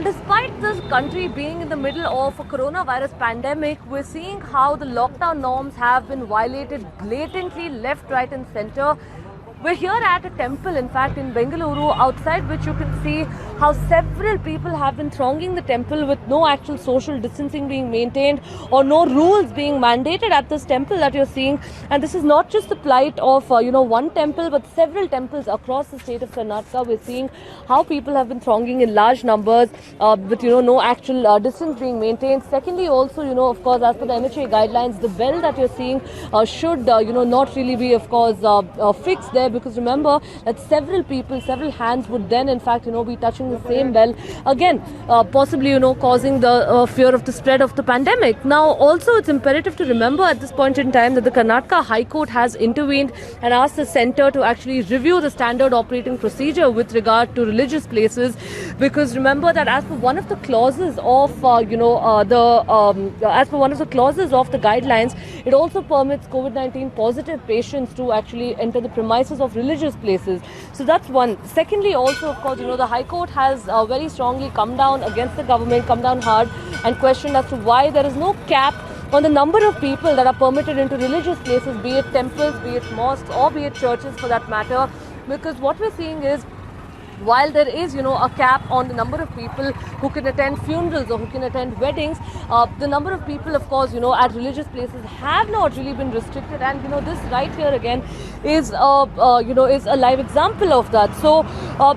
Despite this country being in the middle of a coronavirus pandemic, we're seeing how the lockdown norms have been violated blatantly left, right and center. We're here at a temple, in fact, in Bengaluru, outside which you can see how several people have been thronging the temple with no actual social distancing being maintained or no rules being mandated at this temple that you're seeing. And this is not just the plight of, one temple, but several temples across the state of Karnataka. We're seeing how people have been thronging in large numbers with, no actual distance being maintained. Secondly, also, of course, as per the MHA guidelines, the bell that you're seeing should, not really be, of course, fixed there, because remember that several people, several hands would then in fact be touching the same bell again, possibly causing the fear of the spread of the pandemic. Now also it's imperative to remember at this point in time that the Karnataka High Court has intervened and asked the centre to actually review the standard operating procedure with regard to religious places, because remember that as per one of the clauses of as per one of the clauses of the guidelines, it also permits COVID-19 positive patients to actually enter the premises of religious places. So that's one. Secondly, also, of course, the High Court has very strongly come down against the government, come down hard and questioned as to why there is no cap on the number of people that are permitted into religious places, be it temples, be it mosques, or be it churches for that matter. Because what we're seeing is, while there is, a cap on the number of people who can attend funerals or who can attend weddings, the number of people, of course, at religious places have not really been restricted. And, this right here again is, is a live example of that. So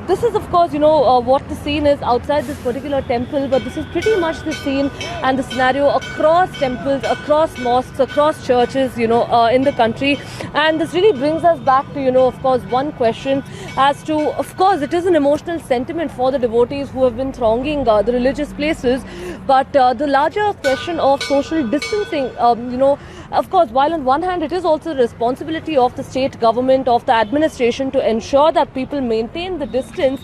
this is, of course, what the scene is outside this particular temple, but this is pretty much the scene and the scenario across temples, across mosques, across churches, in the country. And this really brings us back to, of course, one question as to, of course, it is an emotional sentiment for the devotees who have been thronging the religious places, but the larger question of social distancing, of course, while on one hand it is also the responsibility of the state government, of the administration to ensure that people maintain the distance,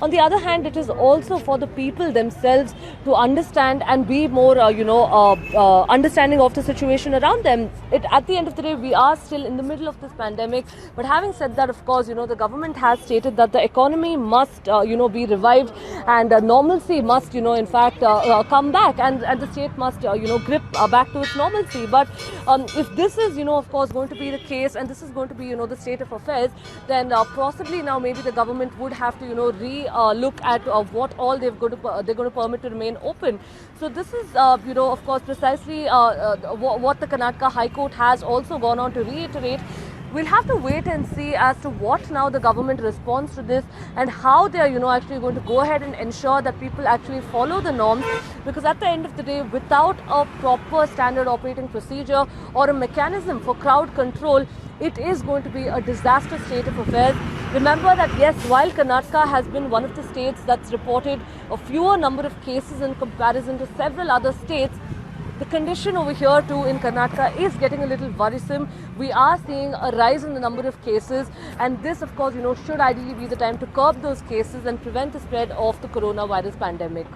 on the other hand, it is also for the people themselves to understand and be more, understanding of the situation around them. At the end of the day, we are still in the middle of this pandemic. But having said that, of course, the government has stated that the economy must, be revived, and normalcy must, in fact, come back, and the state must, grip back to its normalcy. But if this is, of course, going to be the case, and this is going to be, the state of affairs, then possibly now maybe the government would have to, look at what all they're going to permit to remain open. So this is, of course, precisely what the Karnataka High Court has also gone on to reiterate. We'll have to wait and see as to what now the government responds to this, and how they are, actually going to go ahead and ensure that people actually follow the norms. Because at the end of the day, without a proper standard operating procedure or a mechanism for crowd control, it is going to be a disastrous state of affairs. Remember that yes, while Karnataka has been one of the states that's reported a fewer number of cases in comparison to several other states, the condition over here too in Karnataka is getting a little worrisome. We are seeing a rise in the number of cases, and this, of course, should ideally be the time to curb those cases and prevent the spread of the coronavirus pandemic.